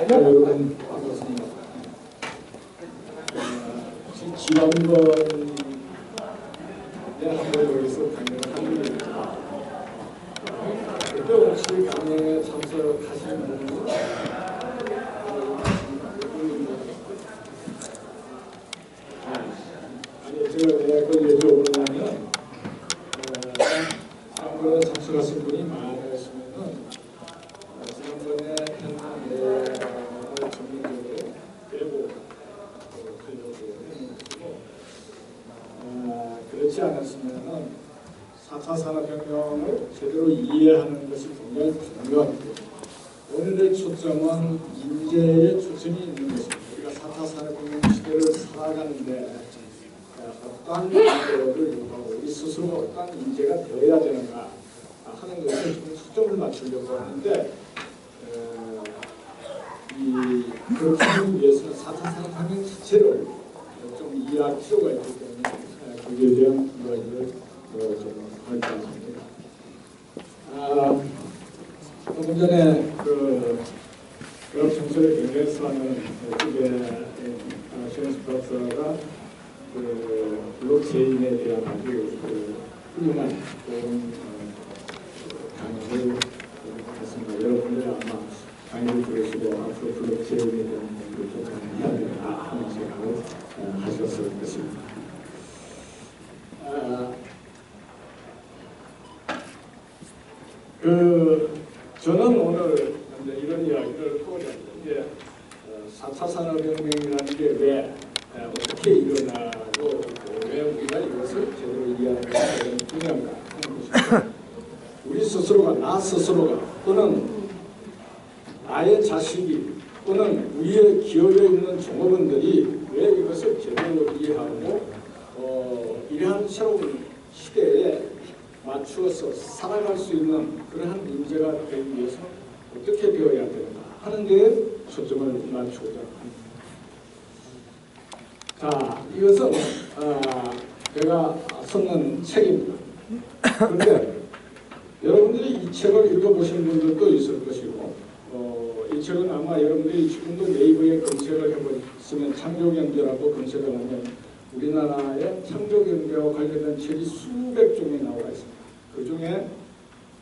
여러분 반갑습니다. 지난번에 한번 여기서 강연을 한 적이 있죠. 그때 혹시 강연에 참석하신 분이 아니 제가 왜 그걸 여쭤보냐면 지난번에 참석하신 분이 많으시면은 지난번에 했는 내용을 전문적으로 빼고 하려고 했는데도 그렇지 않았으면은 4차 산업혁명을 제대로 이해하는 것이 굉장히 중요합니다. 오늘의 초점은 인재의 초점이 있는 것입니다. 우리가 4차 산업혁명 시대를 살아가는데 어떠한 인재를 요구하고 우리 스스로가 어떠한 인재가 되어야 되는가 하는 것에 좀 초점을 맞추려고 하는데 그렇게 하기 위해서는 4차 산업혁명 자체를 좀 이해할 필요가 있기 때문에 거기에 대한 이야기를 좀 할까 합니다. 조금 전에 여러 청소를 경제에서 하는 쪽에 최현수 박사가 블록체인에 대한 아주 훌륭한 강의를 했습니다. 여러분들 아마 강의를 들으시고 앞으로 블록체인에 대한 공부를 좀 해야 된다 하는 생각을 하셨을 것입니다. 저는 오늘 이런 이야기를 하고자 하는데 4차 산업혁명이라는 게 왜 어떻게 일어나고 왜 우리가 이것을 제대로 이해하는 것이 중요한가 하는 것입니다. 우리 스스로가 나 스스로가 또는 나의 자식이 또는 우리의 기업에 있는 종업원들이 왜 이것을 제대로 이해하고 이러한 새로운 시대에 맞추어서 살아갈 수 있는 그러한 인재가 되기 위해서 어떻게 되어야 되는가 하는 데에 초점을 맞추고자 합니다. 자, 이것은 제가 썼는 책입니다. 그런데 여러분들이 이 책을 읽어보신 분들도 있을 것이고 이 책은 아마 여러분들이 지금도 네이버에 검색을 해보시면 창조경제라고 검색을 하면 우리나라의 창조경제와 관련된 책이 수백 종이 나와 있습니다. 그 중에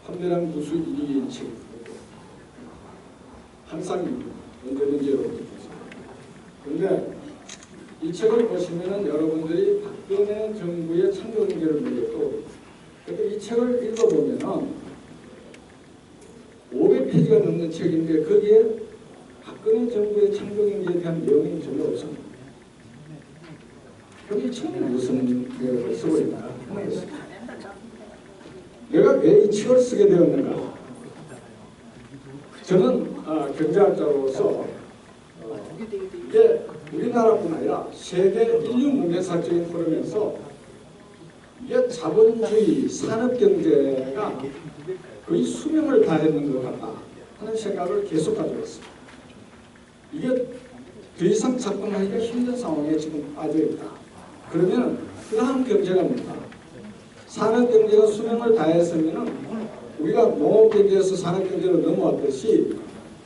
판매량 부수 1위인 책입니다. 항상 언제든지 여러분들 보세요. 그런데 이 책을 보시면 여러분들이 박근혜 정부의 창조경제를 보게 또 이 책을 읽어보면 500페이지가 넘는 책인데 거기에 박근혜 정부의 창조경제에 대한 내용이 전혀 없습니다. 여기 책은 무슨 내용을 쓰고 있나? 내가 왜 이 책을 쓰게 되었는가? 저는 경제학자로서 이게 우리나라뿐 아니라 세계 인류 문명사적인 흐름에서 이게 자본주의 산업경제가 거의 수명을 다했는 것 같다 하는 생각을 계속 가지고 있습니다. 이게 더 이상 접근하기가 힘든 상황에 지금 빠져있다. 그러면 그러한 경제가 뭡니까? 산업경제가 수명을 다했으면 우리가 농업경제에서 산업경제로 넘어왔듯이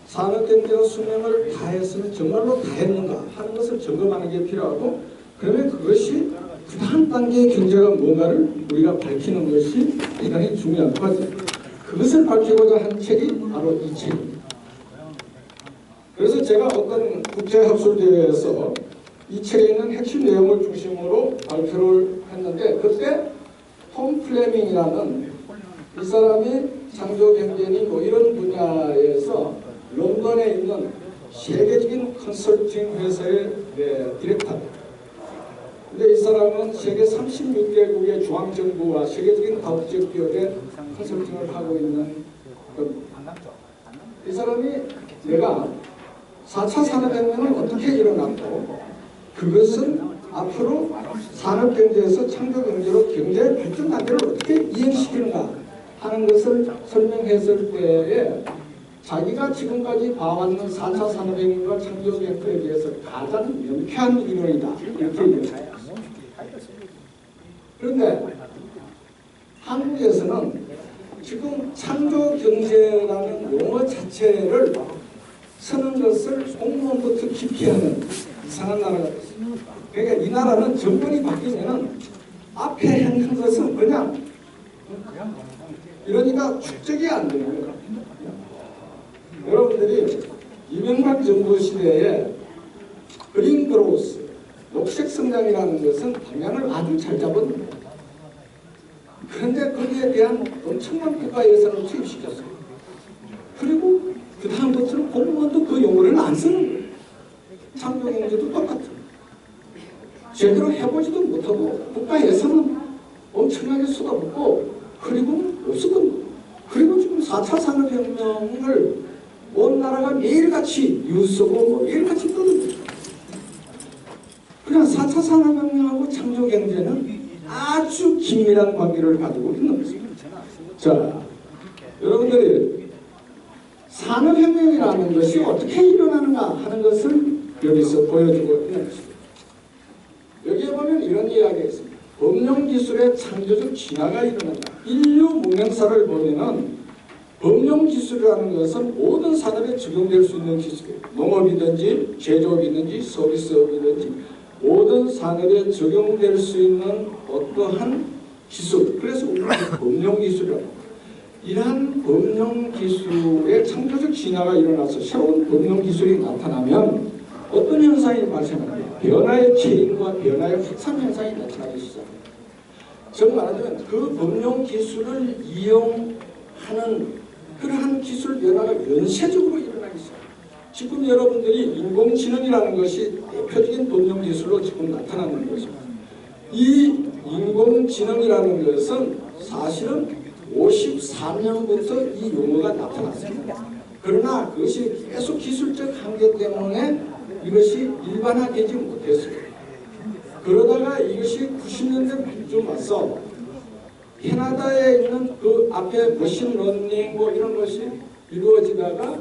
산업경제가 수명을 다했으면 정말로 다했는가 하는 것을 점검하는 게 필요하고 그러면 그것이 그 다음 단계의 경제가 뭔가를 우리가 밝히는 것이 대단히 중요한 과제. 그것을 밝히고자 한 책이 바로 이 책입니다. 그래서 제가 어떤 국제학술대회에서 이 책에 있는 핵심 내용을 중심으로 발표를 했는데 그때 톰 플레밍이라는 이 사람이 창조경제니 뭐 이런 분야에서 런던에 있는 세계적인 컨설팅 회사의 디렉터입니다. 근데 이 사람은 세계 36개국의 중앙정부와 세계적인 가업적 기업에 컨설팅을 하고 있는 겁니다. 이 사람이 내가 4차 산업혁명은 어떻게 일어났고 그것은 앞으로 산업경제에서 창조경제로 경제의 발전 단계를 어떻게 이행시키는가 하는 것을 설명했을 때에 자기가 지금까지 봐왔는 4차 산업혁명과 창조경제에 대해서 가장 명쾌한 이론이다 이렇게 얘기했어요. 그런데 한국에서는 지금 창조경제라는 용어 자체를 쓰는 것을 공무원부터 기피하는 이상한 나라가 됐습니다. 그러니까 이 나라는 정권이 바뀌면 앞에 행한 것은 그냥 이러니까 축적이 안 되는 거예요. 여러분들이 이명박 정부 시대에 그린 그로스, 녹색 성장이라는 것은 방향을 아주 잘 잡은. 그런데 거기에 대한 엄청난 국가 예산을 투입시켰어요. 그리고 그 다음부터는 공무원도 그 용어를 안 쓰는 거예요. 창조경제도 똑같아요. 제대로 해보지도 못하고 국가 예산은 엄청나게 쏟아붓고 그리고 없었던. 그리고 지금 4차 산업혁명을 온 나라가 매일같이 뉴스고 뭐 매일같이 떠듭니다. 그냥 4차 산업혁명하고 창조경제는 아주 긴밀한 관계를 가지고 있는 것입니다. 자, 여러분들이 산업혁명이라는 것이 어떻게 일어나는가 하는 것을 여기서 보여주고 있는 것입니다. 여기에 보면 이런 이야기가 있습니다. 범용기술의 창조적 진화가 일어난다. 인류 문명사를 보면은 범용기술이라는 것은 모든 산업에 적용될 수 있는 기술이에요. 농업이든지 제조업이든지 서비스업이든지 모든 산업에 적용될 수 있는 어떠한 기술. 그래서 우리가 범용기술이라고 합니다. 이러한 범용기술의 창조적 진화가 일어나서 새로운 범용기술이 나타나면 어떤 현상이 발생합니까? 변화의 체인과 변화의 확산 현상이 나타나기 시작합니다. 즉 말하자면 그 범용기술을 이용하는 그러한 기술 변화가 연쇄적으로 일어나기 시작합니다. 지금 여러분들이 인공지능이라는 것이 대표적인 범용기술로 지금 나타나는 것입니다. 이 인공지능이라는 것은 사실은 54년부터 이 용어가 나타났습니다. 그러나 그것이 계속 기술적 한계 때문에 이것이 일반화되지 못했어요. 그러다가 이것이 90년대 말쯤 와서 캐나다에 있는 그 앞에 머신러닝 뭐 이런 것이 이루어지다가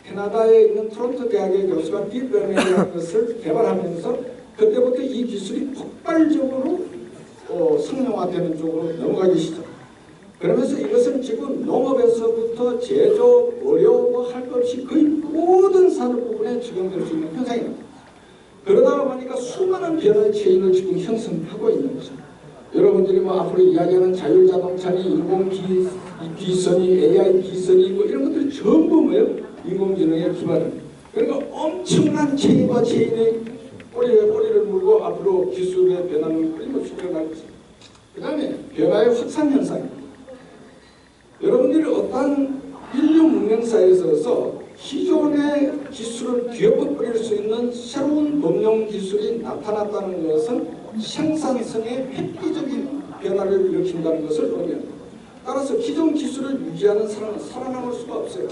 캐나다에 있는 토론토 대학의 교수가 딥러닝이라는 것을 개발하면서 그때부터 이 기술이 폭발적으로 상용화되는 쪽으로 넘어가기 시작. 그러면서 이것은 지금 농업에서부터 제조, 의료 뭐 할 것 없이 거의 모든 산업 부분에 적용될 수 있는 현상입니다. 그러다 보니까 수많은 변화의 체인을 지금 형성하고 있는 것입니다. 여러분들이 뭐 앞으로 이야기하는 자율자동차니 인공기선이 AI 기선이 뭐 이런 것들이 전부 뭐예요? 인공지능에 기반을. 그러니까 엄청난 체인과 체인의 꼬리를 물고 앞으로 기술의 변화는 끊임없이 일어나고 있습니다. 그 다음에 변화의 확산 현상입니다. 여러분들이 어떤 인류 문명사에 있어서 기존의 기술을 뒤엎어버릴 수 있는 새로운 범용 기술이 나타났다는 것은 생산성의 획기적인 변화를 일으킨다는 것을 보면 따라서 기존 기술을 유지하는 사람은 살아남을 수가 없어요.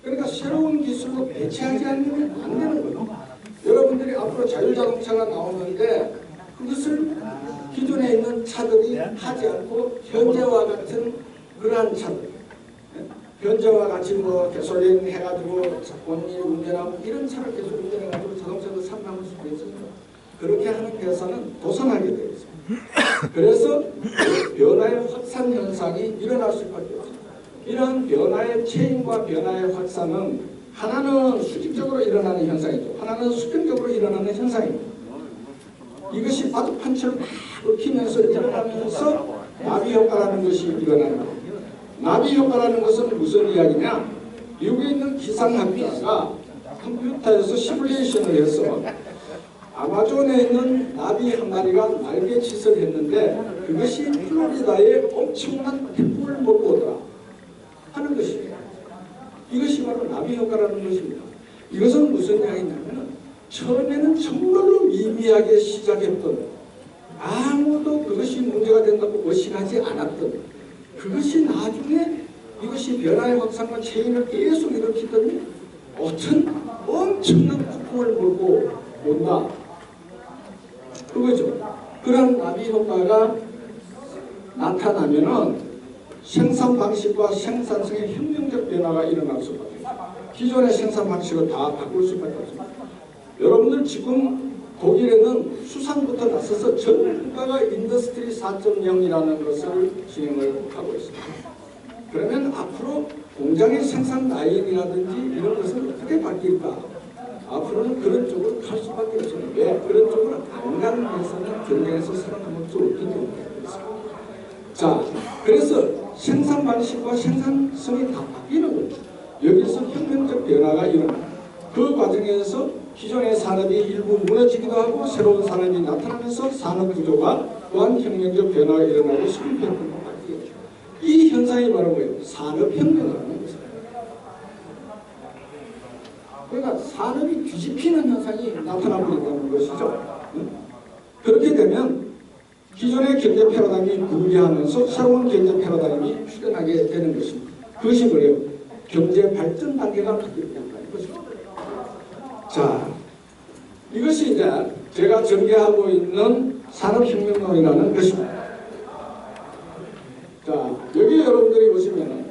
그러니까 새로운 기술로 대체하지 않으면 안 되는 거예요. 여러분들이 앞으로 자율자동차가 나오는데 그것을 기존에 있는 차들이 하지 않고 현재와 같은 그러한 차들, 현재와 같이 뭐 개솔린 해가지고 본인이 운전하고 이런 차를 계속 운전해가지고 자동차도 산남을 수도 있습니다. 그렇게 하는 회사는 도산하게 되어 있습니다. 그래서 변화의 확산 현상이 일어날 수밖에 없습니다. 이런 변화의 체인과 변화의 확산은 하나는 수직적으로 일어나는 현상이죠. 하나는 수평적으로 일어나는 현상입니다. 이것이 바둑판처럼 막 얽히면서 일어나면서 나비 효과라는 것이 일어나는 겁니다. 나비 효과라는 것은 무슨 이야기냐? 미국에 있는 기상학자가 컴퓨터에서 시뮬레이션을 해서 아마존에 있는 나비 한 마리가 날개짓을 했는데 그것이 플로리다에 엄청난 태풍을 몰고 오더라 하는 것입니다. 이것이 바로 나비 효과라는 것입니다. 이것은 무슨 이야기냐면 처음에는 정말로 미미하게 시작했던 아무도 그것이 문제가 된다고 의식하지 않았던 그것이 나중에 이것이 변화의 확산과 체인을 계속 일으키더니 어떤 엄청난 폭풍을 몰고 온다. 그거죠. 그런 나비 효과가 나타나면은 생산 방식과 생산성의 혁명적 변화가 일어날 수밖에 없습니다. 기존의 생산 방식을 다 바꿀 수밖에 없습니다. 여러분들 지금 독일에는 수산부터 나서서 전 국가가 인더스트리 4.0이라는 것을 진행을 하고 있습니다. 그러면 앞으로 공장의 생산 라인이라든지 이런 것은 어떻게 바뀔까? 앞으로는 그런 쪽으로 갈 수밖에 없습니다. 왜? 그런 쪽으로 안 가는 데서는 경쟁에서 살아남을 수 없기 때문에 그렇습니다. 자, 그래서 생산 방식과 생산성이 다 바뀌는 거죠. 여기서 혁명적 변화가 일어납니다. 그 과정에서 기존의 산업이 일부 무너지기도 하고 새로운 산업이 나타나면서 산업 구조가 또한 혁명적 변화가 일어나고 산업혁명이 바뀌게 되죠. 이 현상이 바로 뭐예요? 산업혁명이라는 것입니다. 그러니까 산업이 뒤집히는 현상이 나타나버린다는 것이죠. 그렇게 되면 기존의 경제 패러다임이 붕괴하면서 새로운 경제 패러다임이 출현하게 되는 것입니다. 그것이 뭐예요? 경제 발전 단계가 바뀌게 된다는 것입니다. 자, 이것이 이제 제가 전개하고 있는 산업혁명론이라는 것입니다. 자, 여기 여러분들이 보시면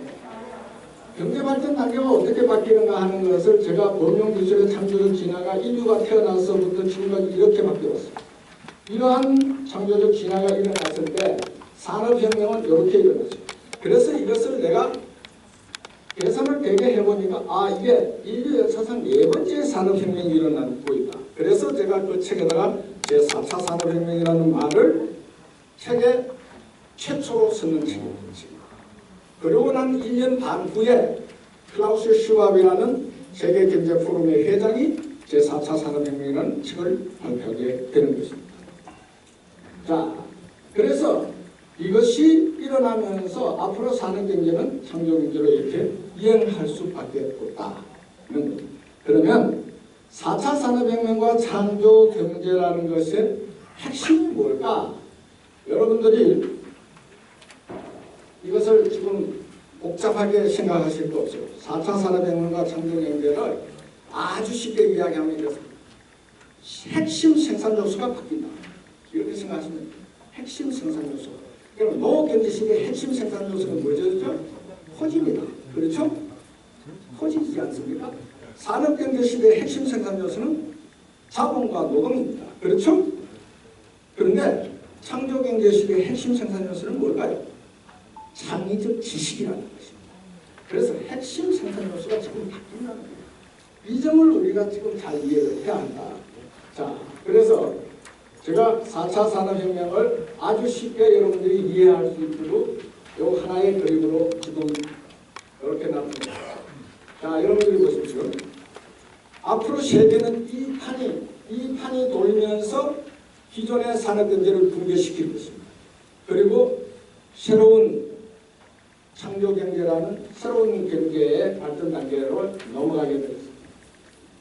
경제발전 단계가 어떻게 바뀌는가 하는 것을 제가 범용기술의 창조적 진화가 인류가 태어나서부터 지금까지 이렇게 바뀌었습니다. 이러한 창조적 진화가 일어났을 때 산업혁명은 이렇게 일어났죠. 그래서 이것을 내가 계산을 되게 해보니까 이게 인류 역사상 4번째 산업혁명이 일어나고 있다. 그래서 제가 그 책에다가 제4차 산업혁명이라는 말을 책에 최초로 쓰는 책입니다. 그러고 난 1년 반 후에 클라우스 슈왑이라는 세계경제포럼의 회장이 제4차 산업혁명이라는 책을 발표하게 되는 것입니다. 자, 그래서 이것이 일어나면서 앞으로 사는 경제는 창조경제로 이렇게 이행할 수밖에 없다는 거죠. 그러면 4차 산업혁명과 창조경제라는 것의 핵심이 뭘까? 여러분들이 이것을 지금 복잡하게 생각하실 거 없어요. 4차 산업혁명과 창조경제를 아주 쉽게 이야기하면 이렇습니다. 핵심 생산 요소가 바뀐다. 이렇게 생각하시면 돼요. 핵심 생산 요소. 그럼 농업경제시대의 핵심 생산 요소는 뭐죠? 토지입니다. 그렇죠? 토지이지 않습니까? 산업경제시대의 핵심 생산 요소는 자본과 노동입니다. 그렇죠? 그런데 창조경제시대의 핵심 생산 요소는 뭘까요? 창의적 지식이라는 것입니다. 그래서 핵심 생산 요소가 지금 바뀐다는 거예요. 이 점을 우리가 지금 잘 이해를 해야 한다. 자, 그래서 제가 4차 산업혁명을 아주 쉽게 여러분들이 이해할 수 있도록 요 하나의 그림으로 지금 이렇게 놨습니다. 자, 여러분들이 보십시오. 앞으로 세계는 이 판이 돌면서 기존의 산업경제를 붕괴시킬 것입니다. 그리고 새로운 창조경제라는 새로운 경제의 발전 단계로 넘어가게 되겠습니다.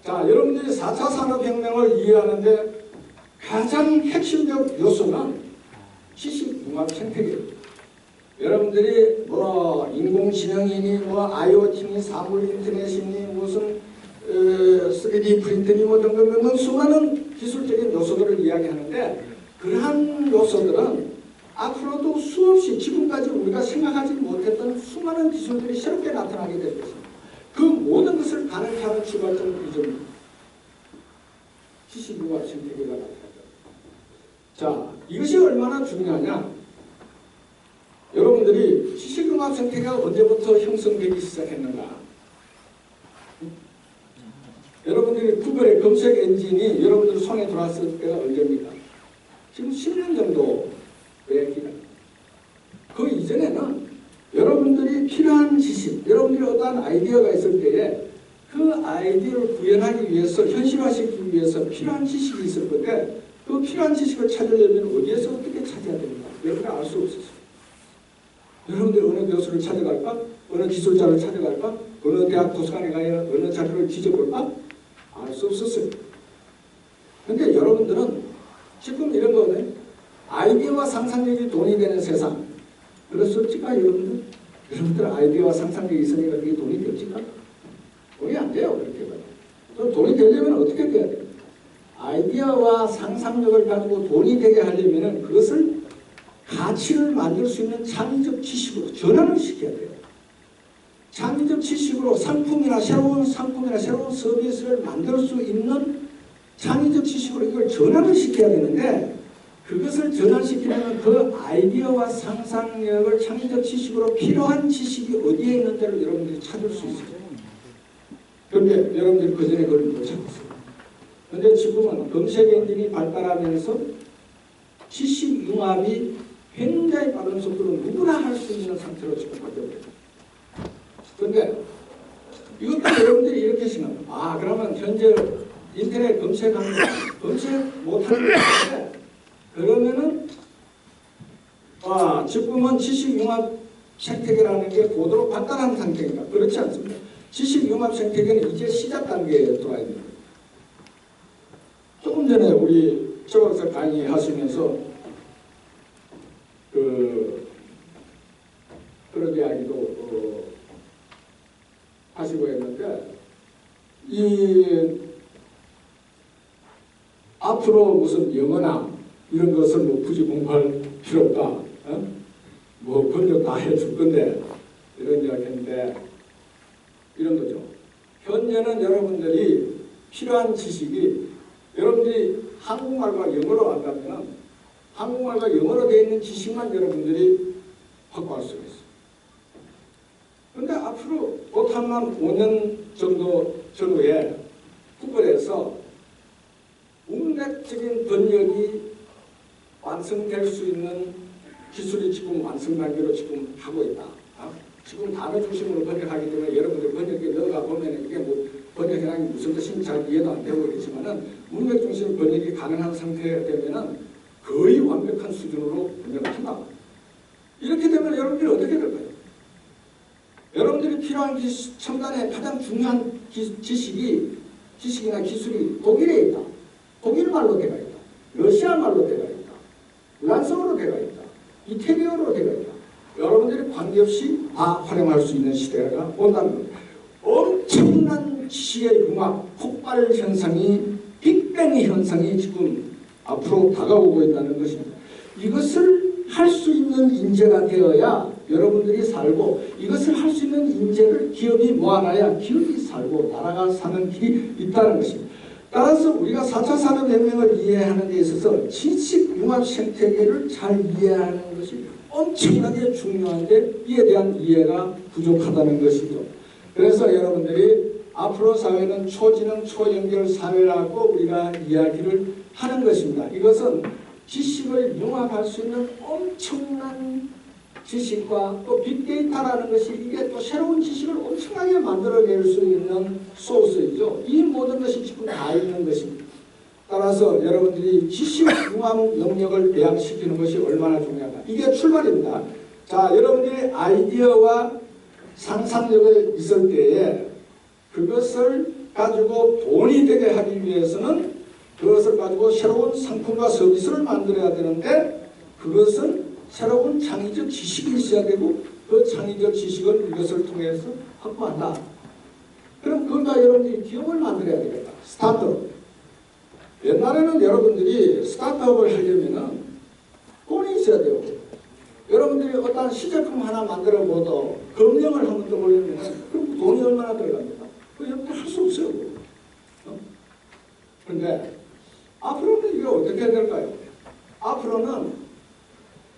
자, 여러분들이 4차 산업혁명을 이해하는데 가장 핵심적 요소는 지식융합 생태계입니다. 여러분들이 뭐 인공지능이니 뭐 IoT니 사물인터넷이니 무슨 3D 프린트니 뭐 등등 수많은 기술적인 요소들을 이야기하는데 그러한 요소들은 앞으로도 수없이 지금까지 우리가 생각하지 못했던 수많은 기술들이 새롭게 나타나게 될 것입니다. 그 모든 것을 가능케 하는 출발점 이점입니다. 지식융합 생태계가 나타납니다. 자, 이것이 얼마나 중요하냐? 여러분들이 지식융합 생태계가 언제부터 형성되기 시작했는가? 여러분들이 구글의 검색 엔진이 여러분들 손에 들어왔을 때가 언제입니까? 지금 10년 정도 그 이전에는 여러분들이 필요한 지식, 여러분들이 어떠한 아이디어가 있을 때에 그 아이디어를 구현하기 위해서, 현실화시키기 위해서 필요한 지식이 있을 건데 그 필요한 지식을 찾으려면 어디에서 어떻게 찾아야 됩니까? 여러분이 알 수 없었어요. 여러분들이 어느 교수를 찾아갈까? 어느 기술자를 찾아갈까? 어느 대학 도서관에 가야 어느 자료를 뒤져볼까? 알 수 없었어요. 근데 여러분들은 지금 이런 거는 아이디어와 상상력이 돈이 되는 세상. 그렇습니까, 여러분들? 여러분들 아이디어와 상상력이 있으니까 그게 돈이 됩니까? 돈이 안 돼요, 그렇게 봐요. 또 돈이 되려면 어떻게 돼야 돼요? 아이디어와 상상력을 가지고 돈이 되게 하려면 그것을 가치를 만들 수 있는 창의적 지식으로 전환을 시켜야 돼요. 창의적 지식으로 상품이나 새로운 서비스를 만들 수 있는 창의적 지식으로 이걸 전환을 시켜야 되는데, 그것을 전환시키려면 그 아이디어와 상상력을 창의적 지식으로 필요한 지식이 어디에 있는지를 여러분들이 찾을 수 있어요. 그런데 여러분들이 그전에 그걸 못 찾았어요. 그런데 지금은 검색 엔진이 발달하면서 지식 융합이 굉장히 빠른 속도로 누구나 할 수 있는 상태로 지금 바뀌어버려요. 그런데 이것도 여러분들이 이렇게 생각해요. 아, 그러면 현재 인터넷 검색 못하는 건데, 그러면은 지금은 지식융합 생태계라는 게 고도로 발달한 상태인가? 그렇지 않습니다. 지식융합 생태계는 이제 시작 단계에 들어와 있는 거예요. 조금 전에 우리 최 박사 강의하시면서 그런 이야기도 하시고 했는데, 앞으로 무슨 영어나 이런 것을 뭐 굳이 공부할 필요 없다. 뭐 번역 다 해줄 건데, 이런 이야기 했는데, 이런 거죠. 현재는 여러분들이 필요한 지식이, 여러분들이 한국말과 영어로 한다면 한국말과 영어로 되어 있는 지식만 여러분들이 확보할 수가 있어요. 그런데 앞으로 못하면 5년 정도 전후에 구글에서 문맥적인 번역이 완성될 수 있는 기술이 지금 완성 단계로 지금 하고 있다. 지금 단어 중심으로 번역하기 때문에 여러분들 번역에 넣어가 보면 이게 뭐 번역 현황이 무슨 뜻인지 잘 이해도 안 되고 그렇지만은 문맥 중심 번역이 가능한 상태가 되면은 거의 완벽한 수준으로 번역을 한다. 이렇게 되면 여러분들이 어떻게 될까요? 여러분들이 필요한 첨단의 가장 중요한 지식이나 기술이 독일에 있다. 독일말로 되어 있다. 러시아말로 되어 있다. 프랑스어로 되어 있다. 이태리어로 되어 있다. 여러분들이 관계없이 다 활용할 수 있는 시대가 온다는 겁니다. 엄청난 지식의 융합, 폭발 현상이, 빅뱅 현상이 지금 앞으로 다가오고 있다는 것입니다. 이것을 할 수 있는 인재가 되어야 여러분들이 살고, 이것을 할 수 있는 인재를 기업이 모아놔야 기업이 살고 나라가 사는 길이 있다는 것입니다. 따라서 우리가 4차 산업혁명을 이해하는 데 있어서 지식 융합 생태계를 잘 이해하는 것이 엄청나게 중요한데, 이에 대한 이해가 부족하다는 것이죠. 그래서 여러분들이 앞으로 사회는 초지능 초연결 사회라고 우리가 이야기를 하는 것입니다. 이것은 지식을 융합할 수 있는 엄청난 지식과 또 빅데이터라는 것이, 이게 또 새로운 지식을 엄청나게 만들어낼 수 있는 소스이죠. 이 모든 것이 지금 다 있는 것입니다. 따라서 여러분들이 지식 융합 능력을 배양시키는 것이 얼마나 중요한가. 이게 출발입니다. 자, 여러분들의 아이디어와 상상력이 있을 때에 그것을 가지고 돈이 되게 하기 위해서는 그것을 가지고 새로운 상품과 서비스를 만들어야 되는데, 그것은 새로운 창의적 지식이 있어야 되고, 그 창의적 지식을 이것을 통해서 확보한다. 그럼 그러니까 여러분들이 기업을 만들어야 되겠다. 스타트업. 옛날에는 여러분들이 스타트업을 하려면 돈이 있어야 돼요. 여러분들이 어떤 시제품 하나 만들어 보도 검증을 한번 떠보려면 그럼 돈이 얼마나 들어갑니까? 그 여러분들 할 수 없어요. 그런데 앞으로는 이게 어떻게 될까요? 앞으로는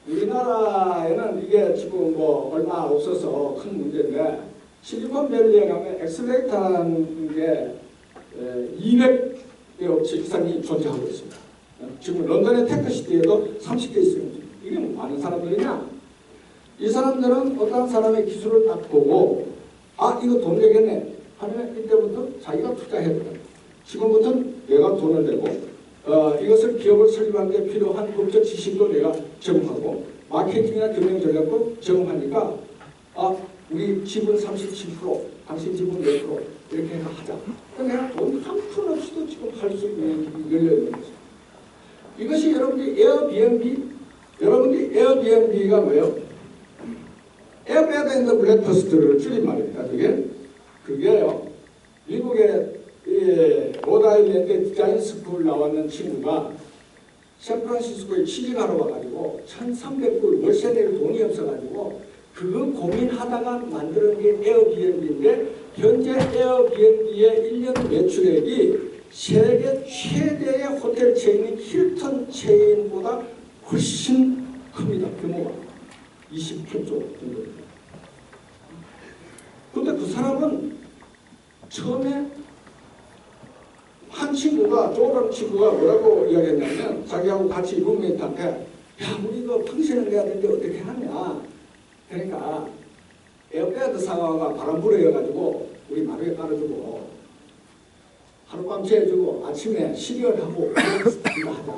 우리나라에는 이게 지금 뭐 얼마 없어서 큰 문제인데, 실리콘밸리에 가면 엑셀레이터라는 게 200개 업체 이상이 존재하고 있습니다. 지금 런던의 테크시티에도 30개 있습니다. 이게 많은 사람들이냐? 이 사람들은 어떤 사람의 기술을 딱 보고, 아, 이거 돈 되겠네 하면 이때부터 자기가 투자해야 된다. 지금부터는 내가 돈을 내고, 이것을 기업을 설립하는 데 필요한 법적 지식도 내가 제공하고, 마케팅이나 경영 전략도 제공하니까, 아, 우리 지분 37%, 당신 지분 몇 프로 이렇게 하자. 그러니까 내가 돈 한 푼 없이도 지금 할 수 있는 열려 있는 거죠. 이것이 여러분들이 에어비앤비가 뭐예요? 에어베드 앤드 블랙퍼스트를 줄인 말입니다. 그게요. 미국의 로드아일랜드 디자인 스쿨 나왔는 친구가 샌프란시스코에 취직하러 와가지고 1,300불 월세 낼 돈이 없어가지고 그거 고민하다가 만드는 게 에어비앤비인데 현재 에어비앤비의 1년 매출액이 세계 최대의 호텔 체인인 힐튼 체인보다 훨씬 큽니다. 규모가 28조 정도입니다. 근데 그 사람은 처음에 한 친구가, 조라는 친구가 뭐라고 이야기했냐면 자기하고 같이 룸메이트한테 야 우리 이거 펑션을 내야 되는데 어떻게 하냐. 그러니까 에어베드 사과가 바람 불어여가지고 우리 마루에 깔아주고 하룻밤 재주고 아침에 시리얼하고 이거 하자.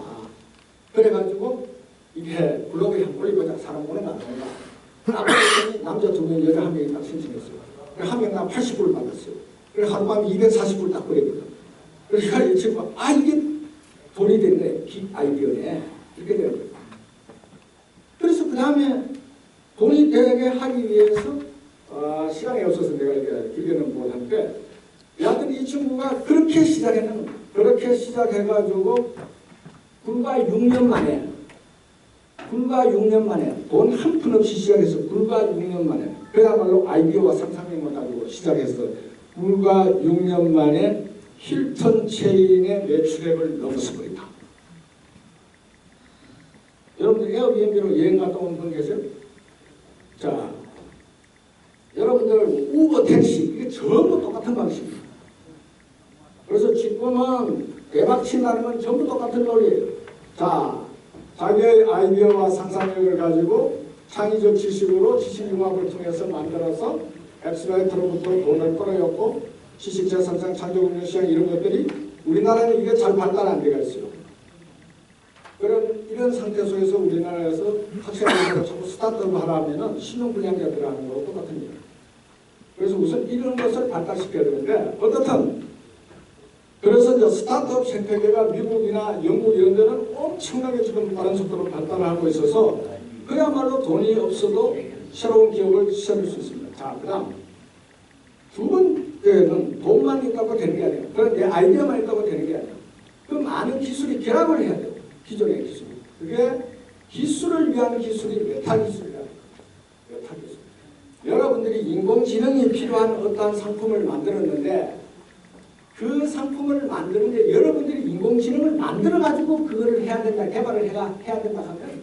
그래가지고 이게 블로그에 한번 올리보자. 사람 오는 거 안 오는가. 남자 2명 여자 1명이 딱 신청했어요. 한 명 나 80불 받았어요. 그래 하룻밤에 240불 딱 버렸거든. 그러니까 이 친구가 아 이게 돈이 됐네. 빅 아이디어네. 이렇게 되는 거예요. 그래서 그 다음에 돈이 되게 하기 위해서 시간이 없어서 내가 이렇게 길게는 못하는데 여하튼 이 친구가 그렇게 시작했는 거예요. 그렇게 시작해가지고 불과 6년 만에 돈 한 푼 없이 시작해서 불과 6년 만에 그야말로 아이디어와 상상력만 가지고 시작해서 불과 6년 만에 힐튼 체인의 매출액을 넘어서 버린다. 여러분들 에어비앤비로 여행 갔다 온 분 계세요? 자, 여러분들 우버 택시 이게 전부 똑같은 방식입니다. 그래서 지금은 대박치 나는 건 전부 똑같은 놀이에요. 자, 자기의 아이디어와 상상력을 가지고 창의적 지식으로 지식융합을 통해서 만들어서 엑스라이트로부터 돈을 끌어였고 지식재산상 창조경제시장 이런 것들이 우리나라는 이게 잘 발달 안 돼가 있어요. 이런 상태 속에서 우리나라에서 학생들이 자꾸 스타트업을 하라면은 신용불량자 들어가는 거하고 똑같은 일이에요. 그래서 우선 이런 것을 발달시켜야 되는데 어떻든 그래서 이제 스타트업 생태계가 미국이나 영국 이런 데는 엄청나게 지금 빠른 속도로 발달하고 있어서 그야말로 돈이 없어도 새로운 기업을 시작할 수 있습니다. 자, 그 다음 두 번째는 돈만 있다고 되는 게 아니에요. 그런 내 아이디어만 있다고 되는 게 아니에요. 그 많은 기술이 결합을 해야 돼요. 기존의 기술. 그게 기술을 위한 기술이 메타기술이라는 거예요. 메타기술. 여러분들이 인공지능이 필요한 어떠한 상품을 만들었는데 그 상품을 만드는데 여러분들이 인공지능을 만들어가지고 그거를 해야 된다, 개발을 해야 된다 하면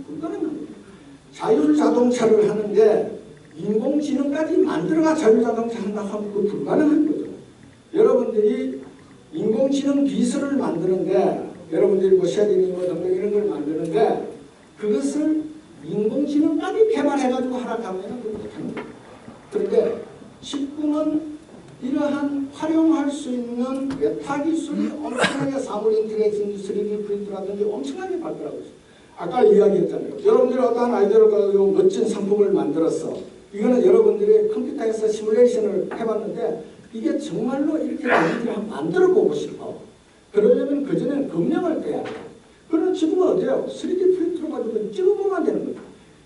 불가능한 거예요. 자율자동차를 하는데 인공지능까지 만들어가 자율자동차 한다고 하면 그거 불가능한 거죠. 여러분들이 인공지능 기술을 만드는데 여러분들이 뭐 쉐딩이 뭐 등등 이런 걸 만드는데 그것을 인공지능까지 개발해가지고 하라고 하면 그거 못하는 거예요. 그런데 지금은 이러한 활용할 수 있는 메타 기술이 엄청나게 사물 인터랙션지 3D 프린트라든지 엄청나게 발달하고 있어요. 아까 이야기했잖아요. 여러분들이 어떠한 아이디어를 가지고 멋진 상품을 만들었어. 이거는 여러분들이 컴퓨터에서 시뮬레이션을 해봤는데 이게 정말로 이렇게 되는지 한번 만들어 보고 싶어. 그러려면 그전에는 검령을 떼야 돼요. 그러나 지금은 어때요? 3D 프린트로 가지고 찍어보면 되는 거죠.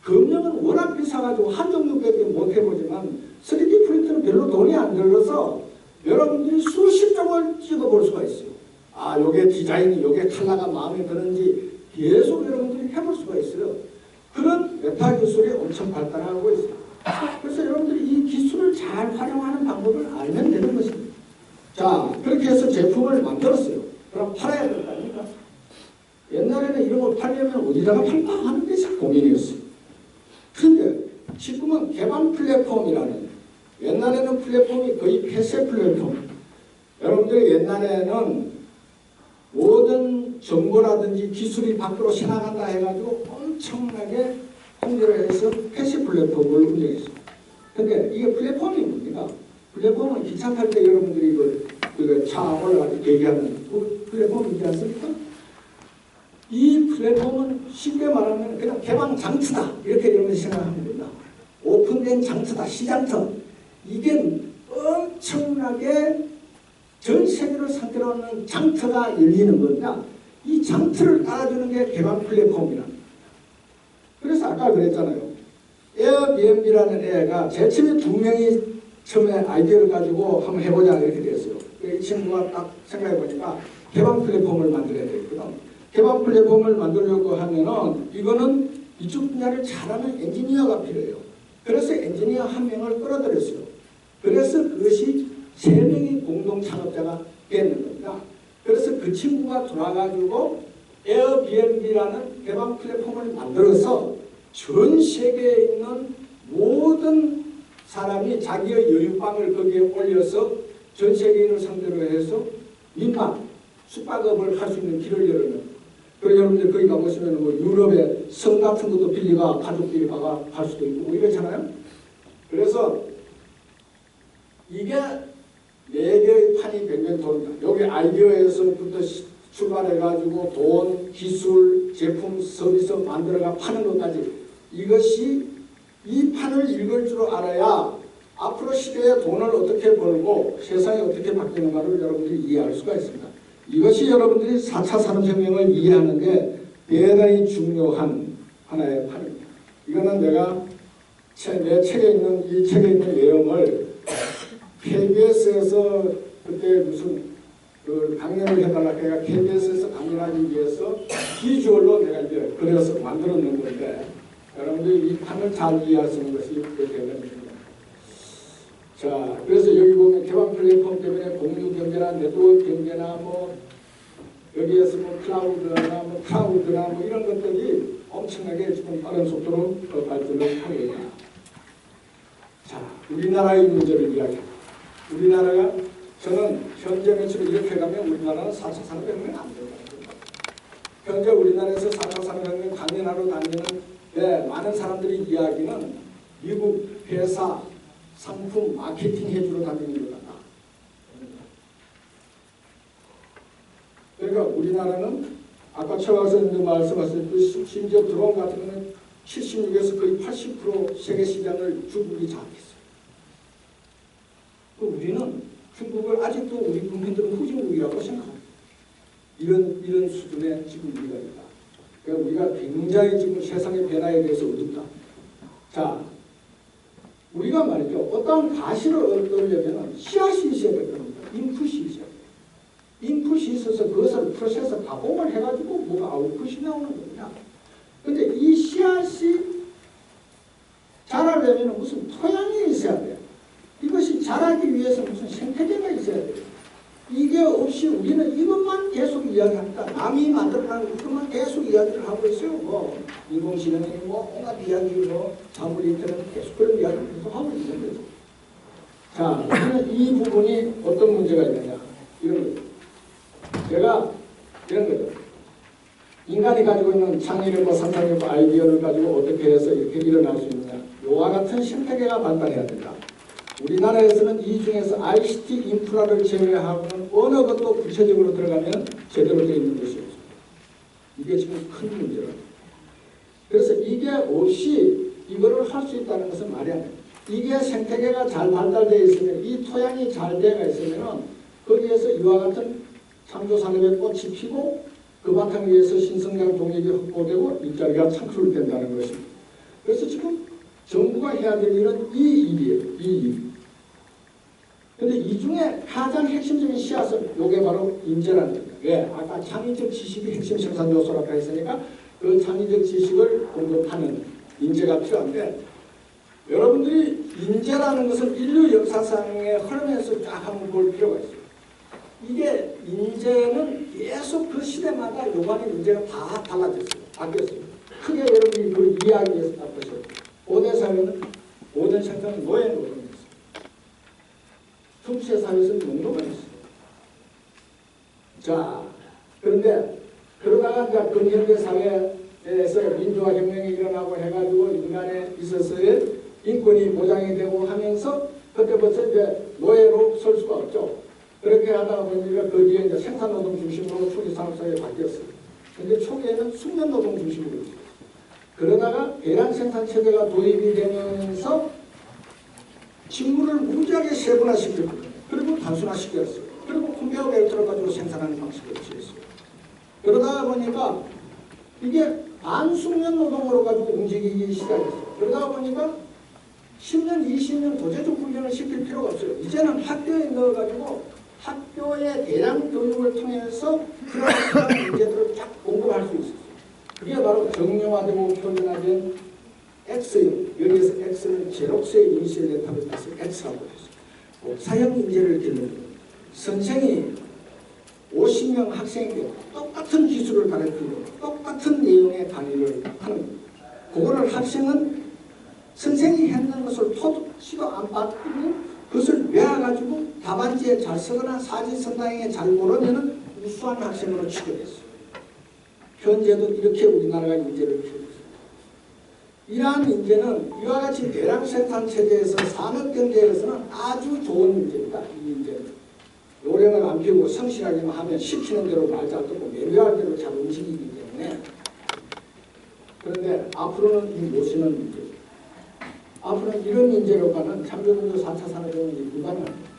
검령은 워낙 비싸가지고 한 종류밖에 못 해보지만 3D 프린트는 별로 돈이 안 들어서 여러분들이 수십 종을 찍어볼 수가 있어요. 아, 요게 디자인이, 요게 컬러가 마음에 드는지 계속 여러분들이 해볼 수가 있어요. 그런 메타 기술이 엄청 발달하고 있어요. 그래서 여러분들이 이 기술을 잘 활용하는 방법을 알면 되는 것입니다. 자, 그렇게 해서 제품을 만들었어요. 그럼 팔아야 될 거 아닙니까? 옛날에는 이런 걸 팔려면 어디다가 팔까 하는 게 참 고민이었어요. 그런데 지금은 개발 플랫폼이라는, 옛날에는 플랫폼이 거의 폐쇄 플랫폼. 여러분들이 옛날에는 모든 정보라든지 기술이 밖으로 새나간다 해가지고 엄청나게 홍보를 해서 폐쇄 플랫폼을 운영했어요. 근데 이게 플랫폼이 뭡니까? 플랫폼은 기차 탈 때 여러분들이 이거 차 올라가서 얘기하는 그 플랫폼이지 않습니까? 이 플랫폼은 쉽게 말하면 그냥 개방 장터다. 이렇게 여러분이 생각하면 됩니다. 오픈된 장터다. 시장터. 이게 엄청나게 전 세계를 상대로 하는 장터가 열리는 겁니다. 이 장터를 따라주는 게 개방 플랫폼이라. 그래서 아까 그랬잖아요. 에어비앤비라는 애가 제일 처음에 2명이 처음에 아이디어를 가지고 한번 해보자 이렇게 됐어요. 이 친구가 딱 생각해보니까 개방 플랫폼을 만들어야 되거든. 개발 플랫폼을 만들려고 하면은 이거는 이쪽 분야를 잘하는 엔지니어가 필요해요. 그래서 엔지니어 한 명을 끌어들였어요. 그래서 그것이 3명의 공동 창업자가 되는 겁니다. 그래서 그 친구가 돌아가지고 에어비앤비라는 개발 플랫폼을 만들어서 전 세계에 있는 모든 사람이 자기의 여유방을 거기에 올려서 전 세계인을 상대로 해서 민간 숙박업을 할 수 있는 길을 열어요. 그리고 여러분들 거기 가보시면 뭐 유럽에 성 같은 것도 빌리가 가족들이 가가 할 수도 있고 뭐 이렇잖아요. 그래서 이게 4개의 판이 뱅뱅 돕니다. 여기 아이디어에서부터 출발해가지고 돈, 기술, 제품, 서비스 만들어가 파는 것까지 이것이 이 판을 읽을 줄 알아야 앞으로 시대에 돈을 어떻게 벌고 세상이 어떻게 바뀌는가를 여러분들이 이해할 수가 있습니다. 이것이 여러분들이 4차 산업혁명을 이해하는 게 대단히 중요한 하나의 판입니다. 이거는 내가 내 책에 있는 이 책에 있는 내용을 KBS에서 그때 무슨 그 강연을 해달라 내가 KBS에서 강연하기 위해서 비주얼로 내가 이제 그려서 만들어 놓은 건데 여러분들이 이 판을 잘 이해하시는 것이 대단합니다. 자, 그래서 여기 보면 개발 플랫폼 때문에 공유 경제나 네트워크 경제나 뭐 여기에서 뭐 클라우드나 뭐 이런 것들이 엄청나게 지금 빠른 속도로 발전을 하고 있다. 자, 우리나라의 문제를 이야기합니다. 우리나라가 저는 현재 매출을 이렇게 가면 우리나라는 4차 산업혁명이 안 된다는 겁니다. 현재 우리나라에서 4차 산업혁명 강연하러 다니는 많은 사람들이 이야기는 미국 회사 상품 마케팅 해주러 다니는 것 같다. 그러니까 우리나라는 아까 최 박사님도 말씀하셨듯이 심지어 드론 같은 경우는 76에서 거의 80% 세계 시장을 중국이 장악했어요. 우리는 중국을 아직도 우리 국민들은 후진국이라고 생각합니다. 이런 수준의 지금 우리가 있다. 그러니까 우리가 굉장히 지금 세상의 변화에 대해서 어둡다. 자, 우리가 말이죠. 어떤 가시를 얻으려면 씨앗이 있어야 될 겁니다. 인풋이 있어야 돼요. 인풋이 있어서 그것을 프로세서 가공을 해가지고 뭐가 아웃풋이 나오는 겁니다. 근데 이 씨앗이 자라려면 무슨 토양이 있어야 돼요. 이것이 자라기 위해서 무슨 생태계가 있어야 돼요. 이게 없이 우리는 이것만 계속 이야기합니다. 남이 만들어라는 것만 계속 이야기를 하고 있어요. 뭐 인공지능이 뭐 온갖 이야기 뭐 자물 인터넷 계속 그런 이야기를 계속 하고 있는 거죠. 자, 이 부분이 어떤 문제가 있느냐 이런 거죠. 제가 이런 거죠. 인간이 가지고 있는 창의력과 상상력과 아이디어를 가지고 어떻게 해서 이렇게 일어날 수 있느냐. 이와 같은 생태계가 발달해야 된다. 우리나라에서는 이 중에서 ICT 인프라를 제외하고는 어느 것도 구체적으로 들어가면 제대로 되어 있는 것이 없습니다. 이게 지금 큰 문제입니다. 그래서 이게 없이 이거를 할 수 있다는 것은 말이 안 돼요. 이게 생태계가 잘 발달되어 있으면 이 토양이 잘 되어 있으면 거기에서 이와 같은 창조산업의 꽃이 피고 그 바탕 위에서 신성장 동력이 확보되고 일자리가 창출된다는 것입니다. 그래서 지금 정부가 해야 될 일은 이 일이에요. 이 일. 근데 이 중에 가장 핵심적인 씨앗은 이게 바로 인재라는 겁니다. 왜? 아까 창의적 지식이 핵심 생산 요소라고 했으니까 그 창의적 지식을 공급하는 인재가 필요한데 여러분들이 인재라는 것은 인류 역사상의 흐름에서 쫙 한번 볼 필요가 있어요. 이게 인재는 계속 그 시대마다 요구하는 인재가 다 달라졌어요. 바뀌었어요. 크게 여러분이 그 이야기에서 딱 보셔요. 고대 사회는 모든 생산은 노예 노동이었어요. 중세 사회에서는 농노가 있어요. 자, 그런데 그러다가 이제 근현대 사회에서 민주화 혁명이 일어나고 해가지고 인간에 있어서의 인권이 보장이 되고 하면서 그때부터 이제 노예로 설 수가 없죠. 그렇게 하다가 보니까 그 뒤에 이제 생산노동 중심으로 초기산업사회에 바뀌었어요. 근데 초기에는 숙련노동 중심으로 있어요. 그러다가 대량 생산체제가 도입이 되면서 직무를 무지하게 세분화시켰거든요. 그리고 단순화시켰어요. 그리고 컨베이어 벨트를 가지고 생산하는 방식을 취했어요. 그러다 보니까 이게 반숙련 노동으로 가지고 움직이기 시작했어요. 그러다 보니까 10년, 20년 도제적 훈련을 시킬 필요가 없어요. 이제는 학교에 넣어가지고 학교의 대량 교육을 통해서 그런 문제들을 쫙 공부할 수 있었어요. 그게 바로 정형화되고 표준화된 X형, 여기에서 X는 제록스의 이니셜 레터를 따서 X라고 했어요. 사형 인재를 길러주는 선생이 50명 학생에게 똑같은 기술을 가르치고 똑같은 내용의 강의를 하는 거예요. 그거를 학생은 선생이 했는 것을 시도 안 받고 그것을 외워가지고 답안지에 잘 쓰거나 사지선다행에 잘 모르면 우수한 학생으로 취급했어요. 현재도 이렇게 우리나라가 인재를 키우고 있습니다. 이러한 인재는 이와 같이 대량 생산 체제에서 산업경제에서는 아주 좋은 인재입니다. 이 인재는 요령을 안 피우고 성실하게만 하면 시키는 대로 말 잘 듣고 매료할 대로 잘 움직이기 때문에. 그런데 앞으로는 이 모시는 인재, 앞으로는 이런 인재로가는 창조경제 4차 산업혁명이 불가능합니다.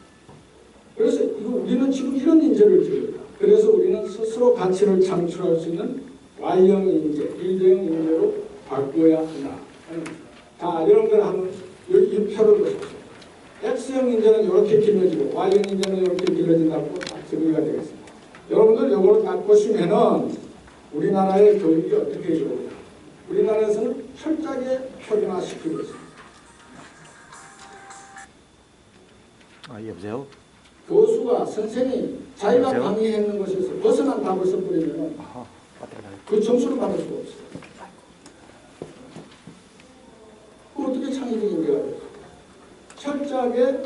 그래서 우리는 지금 이런 인재를 기릅니다. 그래서 우리는 스스로 가치를 창출할 수 있는 Y형 인재, 1형 인재로 바꿔야 한다. 자, 여러분들 한번 여기 이 표를 보십시오. X형 인재는 이렇게 길러지고 Y형 인재는 이렇게 길러진다고 딱 정리가 되겠습니다. 여러분들 이걸 딱 보시면은 우리나라의 교육이 어떻게 이루어지냐. 우리나라에서는 철저하게 표준화시키고 있습니다. 여보세요? 교수가 선생이 자기가 강의했는 것에서 벗어난 답을 써버리면 그 점수를 받을 수가 없어요. 그 어떻게 창의적인 인재가 될까? 철저하게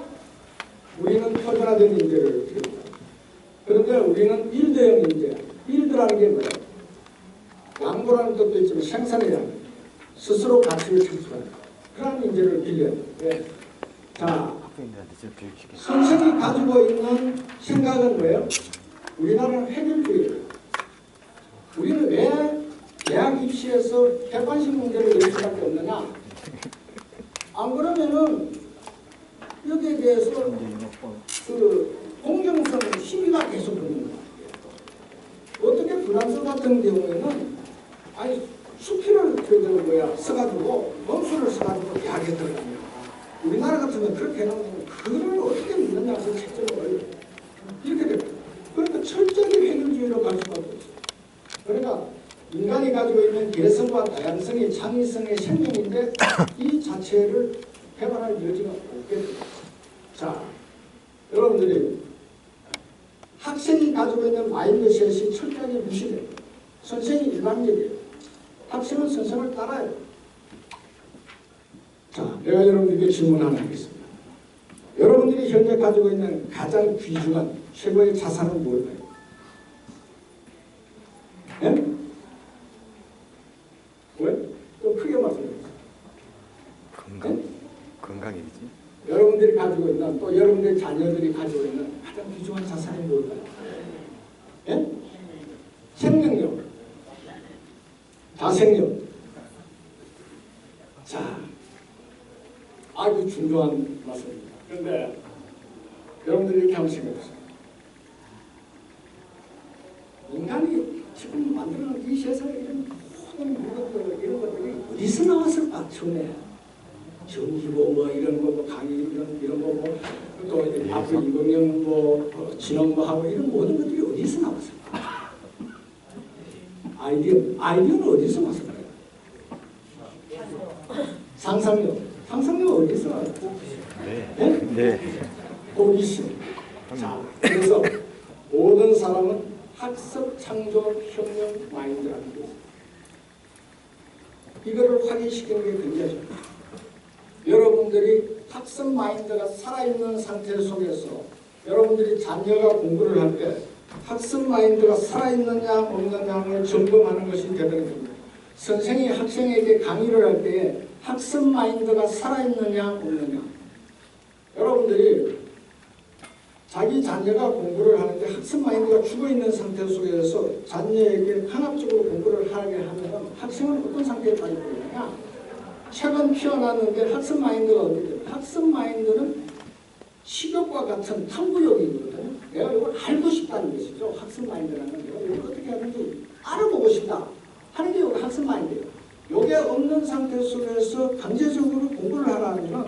우리는 표준화된 인재를 드립니다. 그런데 우리는 일대형 인재, 일드라는 게 뭐예요? 양보라는 뜻도 있지만 생산해야 합니다. 스스로 가치를 창출하는 그런 인재를 빌려야 돼요. 자, 선생이 가지고 있는 생각은 뭐예요? 우리나라는 획일주의예요. 우리는 왜 대학 입시에서 객관식 문제를 낼 수밖에 없느냐? 안 그러면은 여기에 대해서 그 공정성 시비가 계속 붙는 거예요. 어떻게 프랑스 같은 경우에는 아니 수필을 써가지고 논술을 써가지고 대학에 들어가냐? 우리나라 같으면 그렇게 해놓으면 그걸 어떻게 믿느냐 해서 채점을 이렇게 됩니다. 그러니까 철저하게 획일주의로 갈 수밖에 없어요. 그러니까 인간이 가지고 있는 개성과 다양성이 창의성의 생명인데 이 자체를 개발할 여지가 없게 됩니다. 자, 여러분들이 학생이 가지고 있는 마인드셋이 철저하게 무시돼요. 선생이 일방적이에요. 학생은 선생을 따라요. 자, 내가 여러분들에게 질문 하나 하겠습니다. 여러분들이 현재 가지고 있는 가장 귀중한 최고의 자산은 뭘까요? 네? 왜? 좀 크게 말씀해주세요. 건강? 네? 건강이지. 여러분들이 가지고 있는 또 여러분들의 자녀들이 가지고 있는 가장 귀중한 자산이 뭘까요? 네? 생명력, 자생력. 자, 아주 중요한 말씀입니다. 그런데 여러분들이 이렇게 한번 생각해보세요. 인간이 지금 만들어놓은 이 세상에 이런 모든 물건들, 이런 것들이 어디서 나왔을까? 처음에 전기고 뭐 이런 거, 뭐 강의 이런 거, 뭐 또 앞으로 이공영 뭐 진흥뭐 이런 모든 것들이 어디서 나왔을까? 아이디어는 어디서 나왔을까요? 상상력 어디서 나왔을까? 네? 호기심. 자, 그래서 모든 사람은 학습, 창조, 혁명 마인드라는 게 있습니다. 이거를 확인시키는 게 굉장히 중요합니다. 여러분들이 학습 마인드가 살아있는 상태 속에서 여러분들이 자녀가 공부를 할 때 학습 마인드가 살아있느냐 없느냐를 점검하는 것이 대단히 중요합니다. 선생이 학생에게 강의를 할 때 학습 마인드가 살아있느냐 없느냐. 여러분들이 자기 자녀가 공부를 하는데 학습 마인드가 죽어있는 상태 속에서 자녀에게 강압적으로 공부를 하게 하면 학생은 어떤 상태에 빠지게 되느냐. 책은 피어났는데 학습 마인드가 어떻게 돼요? 학습 마인드는 식욕과 같은 탐구욕이거든요. 내가 이걸 알고 싶다는 것이죠. 학습 마인드라는 게 이걸 어떻게 하는지 알아보고 싶다 하는 게 학습 마인드예요. 이게 없는 상태 속에서 강제적으로 공부를 하라면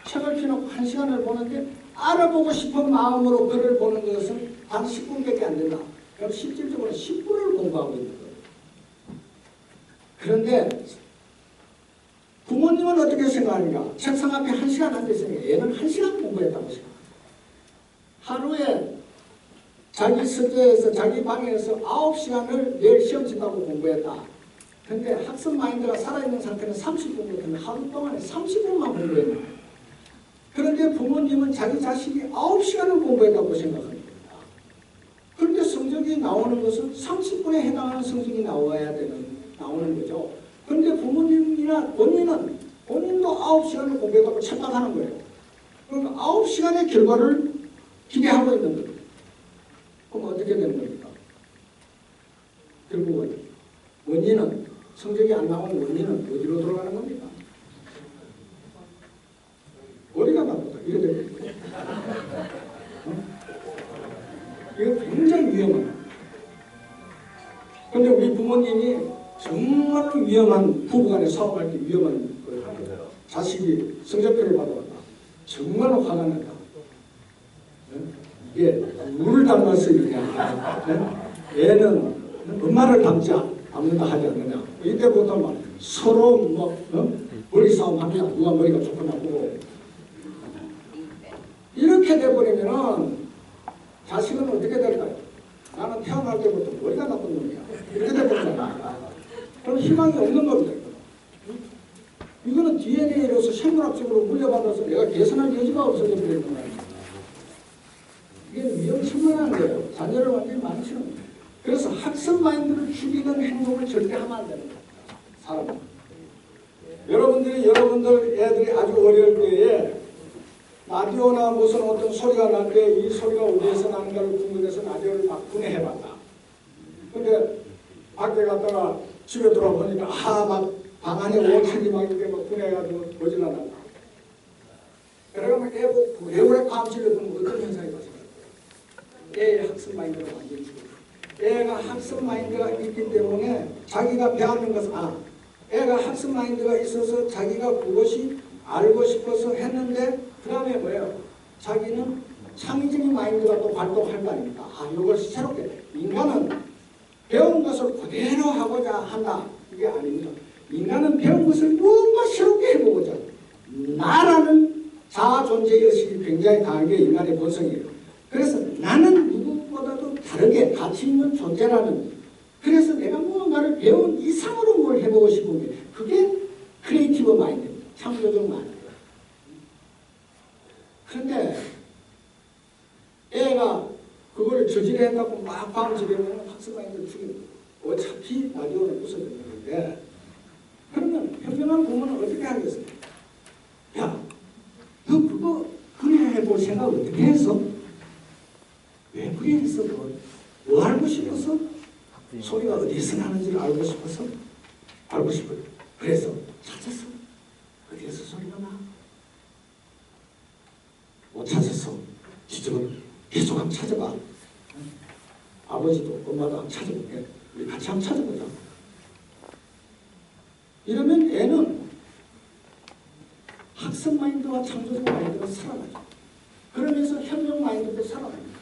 책을 펴놓고 1시간을 보는데 알아보고 싶은 마음으로 글을 보는 것은 단 10분밖에 안 된다. 그럼 실질적으로 10분을 공부하고 있는 거예요. 그런데 부모님은 어떻게 생각하는가? 책상 앞에 1시간 앉아있으니까 얘는 1시간 공부했다고 생각합니다. 하루에 자기 서재에서 자기 방에서 9시간을 내일 시험 친다고 공부했다. 근데 학습 마인드가 살아있는 상태는 30분이거든요. 하루 동안에 30분만 공부했다. 그런데 부모님은 자기 자식이 9시간을 공부했다고 생각합니다. 그런데 성적이 나오는 것은 30분에 해당하는 성적이 나오는 거죠. 그런데 부모님이나 본인도 9시간을 공부했다고 착각하는 거예요. 그러니까 9시간의 결과를 기대하고 있는 거예요. 그럼 어떻게 되는 겁니까? 결국은 원인은 성적이 안 나오는 원인은 어디로 들어가는 겁니까? 머리가 나쁘다. 이래 되는 거예요. 이거 굉장히 위험합니다. 그런데 우리 부모님이 정말로 위험한 부부간에 싸움할 때 위험한 걸 합니다. 자식이 성적표를 받아왔다. 정말로 화가 난다. 이게 누구를 닮아서 이러냐. 얘는 엄마를 닮는다 하지 않느냐. 이때부터 막 서로 머리 싸움 합니다. 누가 머리가 조금 나쁘고. 이렇게 돼버리면은 자식은 어떻게 될까요? 나는 태어날 때부터 머리가 나쁜 놈이야. 이렇게 돼버리잖아. 그럼 희망이 없는 겁니다. 이거는 DNA로서 생물학적으로 물려받아서 내가 개선할 여지가 없어져 버리는 거예요. 이게 위험천만한 거예요. 자녀를 완전히 망치는 거예요. 그래서 학습 마인드를 죽이는 행동을 절대 하면 안 되는 거예요. 사람은. 여러분들 애들이 아주 어릴 때에 라디오나 무슨 어떤 소리가 날 때 이 소리가 어디에서 나는가를 궁금해서 라디오를 막 분해해봤다. 근데 밖에 갔다가 집에 돌아보니까 막 방 안에 오천이 막 이렇게 막 분해해가지고 보질 않았다. 그래가 막 애고래 감시를 보면 어떤 현상이 발생할까요? 애의 학습 마인드가 완전히 죽어요. 애가 학습 마인드가 있기 때문에 자기가 배우는 것은 애가 학습 마인드가 있어서 자기가 그것이 알고 싶어서 했는데 그 다음에 뭐예요? 자기는 창의적인 마인드가 또 활동할 거 아닙니까? 이걸 새롭게. 인간은 배운 것을 그대로 하고자 한다. 이게 아닙니다. 인간은 배운 것을 뭔가 새롭게 해보고자. 나라는 자아 존재의식이 굉장히 강한 게 인간의 본성이에요. 그래서 나는 누구보다도 다르게 가치 있는 존재라는. 그래서 내가 무언가를 배운 이상으로 뭘 해보고 싶은 게 그게 크리에이티브 마인드입니다. 창조적 마인드. 그런데 애가 그걸 저지를 했다고 막 방지되면 학습 마인드를 죽이는 거예요. 어차피 라디오는 부서지는 건데 그러면 현명한 부모는 어떻게 하겠습니까? 야, 너 그거 분해해볼 생각 어떻게 했어? 왜 분해했어? 뭐 알고 싶어서? 소리가 어디에서 나는지를 알고 싶어서? 알고 싶어요. 그래서 찾았어. 어디에서 소리가 나? 못 찾았어. 지금은 계속 한번 찾아봐. 아버지도 엄마도 한번 찾아볼게. 우리 같이 한번 찾아보자. 이러면 애는 학습 마인드와 창조적 마인드가 살아나죠. 그러면서 현명 마인드도 살아납니다.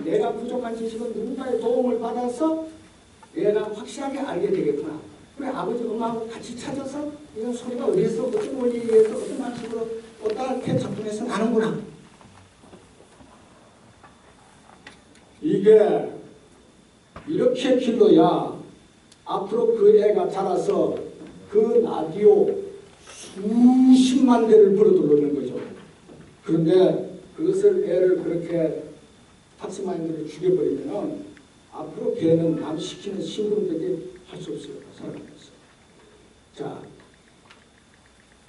내가 부족한 지식은 누군가의 도움을 받아서 내가 확실하게 알게 되겠구나. 그래, 아버지, 엄마하고 같이 찾아서 이런 소리가 어디에서, 어떤 원리에서, 어떤 방식으로, 어떻게 작품에서 나는구나. 이게 이렇게 길러야 앞으로 그 애가 자라서 그 라디오 수십만 대를 불어들어오는 거죠. 그런데 그것을 애를 그렇게 학습 마인드를 죽여버리면 앞으로 걔는 남 시키는 심부름밖에 할 수 없어요. 살아가면서. 자,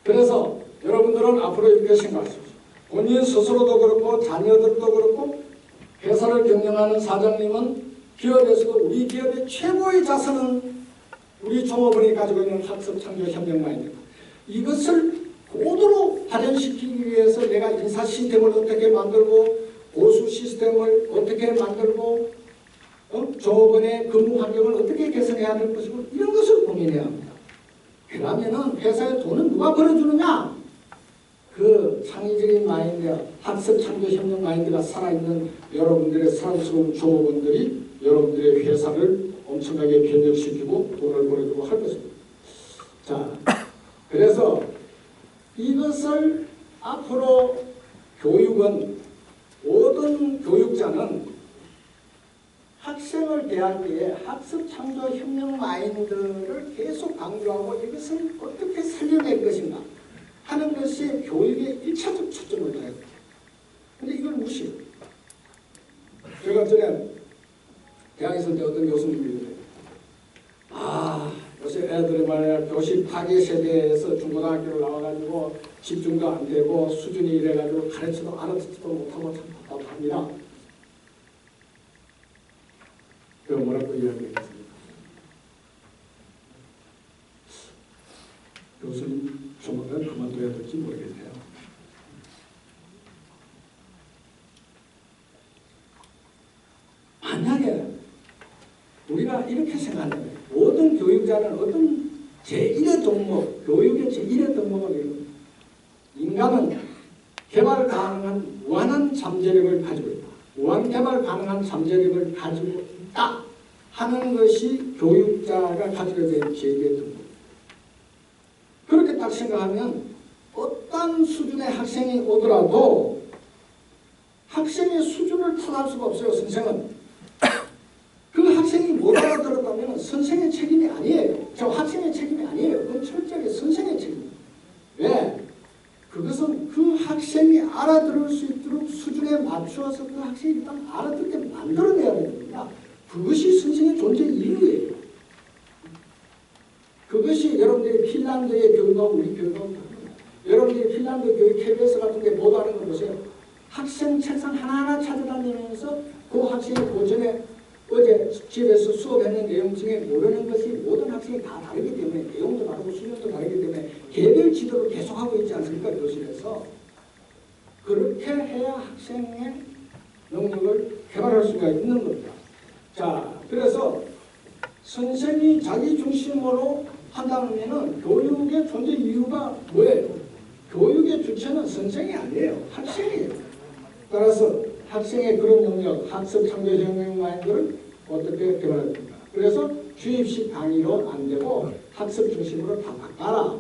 그래서 여러분들은 앞으로 이렇게 생각하십시오. 본인 스스로도 그렇고 자녀들도 그렇고 회사를 경영하는 사장님은 기업에서도 우리 기업의 최고의 자산은 우리 종업원이 가지고 있는 학습 창조 협력 마인드입니다. 이것을 고도로 발현시키기 위해서 내가 인사 시스템을 어떻게 만들고 보수 시스템을 어떻게 만들고 종업원의 근무 환경을 어떻게 개선해야 될 것이고 이런 것을 고민해야 합니다. 그러면은 회사의 돈은 누가 벌어주느냐? 그 그 창의적인 마인드, 학습 창조 협력 마인드가 살아있는 여러분들의 사랑스러운 종업원들이 여러분들의 회사를 엄청나게 변혁시키고 돈을 벌어주고 할 것입니다. 자, 그래서 이것을 앞으로 교육은 모든 교육자는 학생을 대할 때에 학습 창조 협력 마인드를 계속 강조하고 이것을 어떻게 살려낼 것인가 하는 것이 교육의 1차적 초점을 둬야 돼요. 근데 이걸 무시해요. 제가 전에 대학에 있을 때 어떤 교수님이 그래요. 요새 애들이 말이야 교실 파괴 세대에서 중고등학교를 나와가지고 집중도 안 되고 수준이 이래가지고 가르쳐도 알아듣지도 못하고 참 답답합니다. 그럼 뭐라고 이야기했습니까? 교수님 조만간 그만둬야 될지 모르겠네요. 만약에 우리가 이렇게 생각하는 거예요. 모든 교육자는 어떤 제1의 덕목, 교육의 제1의 덕목은 이런 인간은 개발 가능한 무한한 잠재력을 가지고 있다. 무한 개발 가능한 잠재력을 가지고 있다 하는 것이 교육자가 가지게 된 제1의 덕목. 그렇게 딱 생각하면 어떤 수준의 학생이 오더라도 학생의 수준을 탓할 수가 없어요. 선생은. 그 학생이 못 알아들었다면 선생의 책임이 아니에요. 저 학생의 책임이 아니에요. 그건 철저하게 선생의 책임이에요. 왜? 그것은 그 학생이 알아들을 수 있도록 수준에 맞추어서 그 학생이 일단 알아듣게 만들어내야 됩니다. 그것이 선생의 존재 이유예요. 그것이 여러분들이 핀란드의 교육하고 우리 교육하고 다릅니다. 여러분들이 핀란드 교육 KBS 같은 데 보도하는 거 보세요. 학생 책상 하나하나 찾아다니면서 그 학생이 고전에 어제 집에서 수업했는 내용 중에 모르는 것이 모든 학생이 다 다르기 때문에 내용도 다르고 수준도 다르기 때문에 개별 지도를 계속하고 있지 않습니까? 교실에서. 그렇게 해야 학생의 능력을 개발할 수가 있는 겁니다. 자, 그래서 선생이 자기 중심으로 한다면 교육의 존재 이유가 뭐예요? 교육의 주체는 선생이 아니에요. 학생이에요. 따라서 학생의 그런 능력, 학습 창조 협력 마인드를 어떻게 개발할 건가. 그래서 주입식 강의로 안 되고 학습 중심으로 다 바꿔라.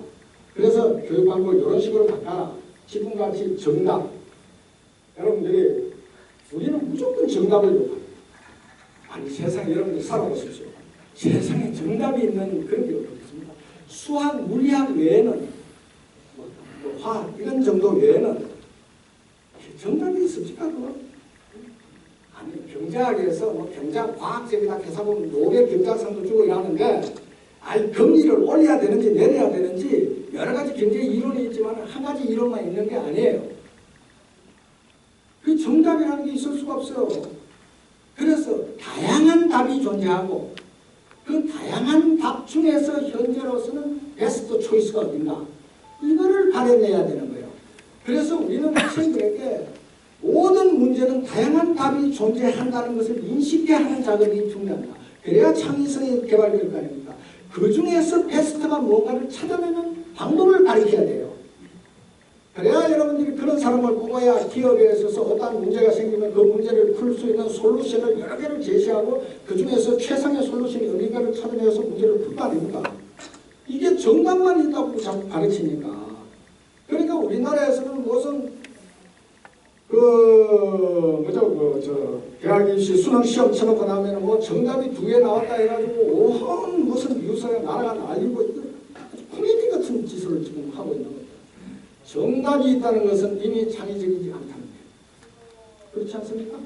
그래서 교육 방법을 이런 식으로 바꿔라. 지금같이 정답. 여러분들이 우리는 무조건 정답을 요구합니다. 아니 세상에 여러분들 살아보십시오. 세상에 정답이 있는 그런 게 없습니다. 수학, 물리학 외에는 화학 이런 정도 외에는 정답이 있습니까? 그거? 아니 경제학에서 경제학 과학적이다 계산하면 노벨 경제학상도 주고 이러는데 아니 금리를 올려야 되는지 내려야 되는지 여러 가지 경제 이론이 있지만 한 가지 이론만 있는 게 아니에요. 그 정답이라는 게 있을 수가 없어요. 그래서 다양한 답이 존재하고 그 다양한 답 중에서 현재로서는 베스트 초이스가 어딘가 이거를 가려내야 되는 거예요. 그래서 우리는 학생들에게 모든 문제는 다양한 답이 존재한다는 것을 인식해 하는 작업이 중요합니다. 그래야 창의성이 개발될 거 아닙니까? 그 중에서 베스트가 뭔가를 찾아내는 방법을 가르쳐야 돼요. 그래야 여러분들이 그런 사람을 뽑아야 기업에 있어서 어떤 문제가 생기면 그 문제를 풀 수 있는 솔루션을 여러 개를 제시하고 그 중에서 최상의 솔루션이 어딘가를 찾아내서 문제를 풀 거 아닙니까? 이게 정답만 있다고 자꾸 가르치니까. 그러니까 우리나라에서는 무슨 대학 입시 수능 시험 쳐놓고 나면 뭐 정답이 2개 나왔다 해가지고 온 무슨 뉴스에 나라가 날리고 코미디 같은 짓을 지금 하고 있는 겁니다. 정답이 있다는 것은 이미 창의적이지 않다는 거예요. 그렇지 않습니까?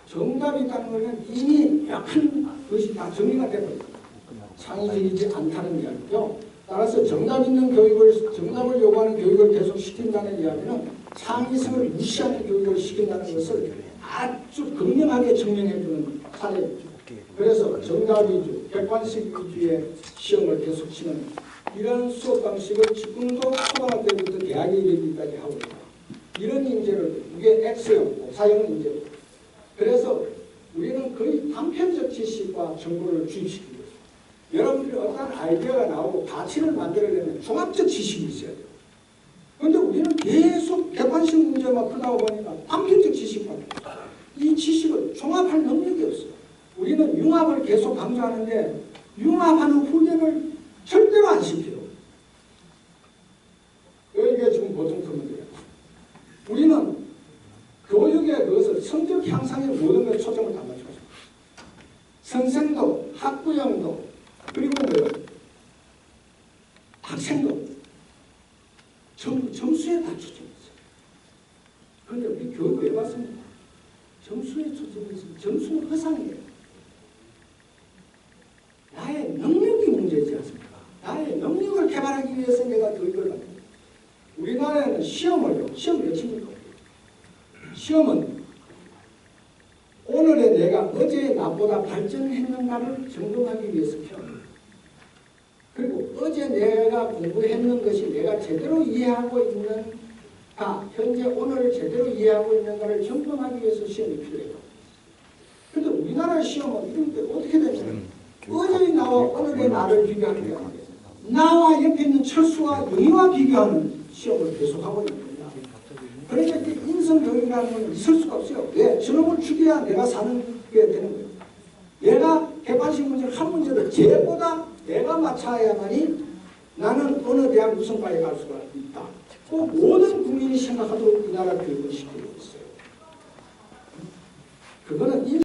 정답이 있다는 것은 이미 약한 것이 다 정리가 되어버립니다. 창의적이지 않다는 이야기죠. 따라서 정답 있는 교육을, 정답을 요구하는 교육을 계속 시킨다는 이야기는 창의성을 무시하는 교육을 시킨다는 것을 아주 극명하게 증명해주는 사례입니다. 그래서 정답 위주, 객관식 위주의 시험을 계속 치는 이런 수업 방식을 지금도 초등학교부터 대학에 이르기까지 하고 있다. 이런 인재를, 이게 X형, 복사형 인재고. 그래서 우리는 거의 단편적 지식과 정보를 주입시키고 있습니다. 여러분들이 어떤 아이디어가 나오고 가치를 만들어내는 종합적 지식이 있어야 돼요. 그런데 우리는 계속 문제 막 풀다 보니까 단편적 지식만 이 지식을 종합할 능력이 없어요. 우리는 융합을 계속 강조하는데 융합하는 훈련을 절대로 안 시켜요. 이게 지금 보통 그 문제예요. 우리는 교육의 그것을 성적 향상에 모든 걸 초점을 다 맞춰서 선생도 학부형도 그리고 학생도 점수에 다 초점했어요. 그런데 우리 교육 왜 봤습니까? 점수에 초점했어요. 점수는 허상이에요. 나의 능력이 문제지 않습니까? 나의 능력을 개발하기 위해서 내가 교육을 받는 거예요. 우리나라에는 시험을 왜 칩니까? 시험은 오늘의 내가 어제의 나보다 발전했는가를 점검하기 위해서 시험을. 그리고 어제 내가 공부했는 것이 내가 제대로 이해하고 있는가, 현재 오늘을 제대로 이해하고 있는가를 점검하기 위해서 시험이 필요해요. 그런데 우리나라 시험은 이런 게 어떻게 되냐면 어제의 나와 오늘의 나를 비교하는 게 아니에요. 나와 옆에 있는 철수와 영희와 비교하는 시험을 계속하고 있는 겁니다. 그러니까 인성교육이라는 건 있을 수가 없어요. 왜? 저놈을 죽여야 내가 사는 게 되는 거예요. 내가 객관식 문제를 한 문제를 쟤보다 내가 맞춰야만이 나는 어느 대학 무슨 과에 갈 수가 있다. 꼭 모든 국민이 생각하도록 이 나라 교육을 시키고 있어요. 그거는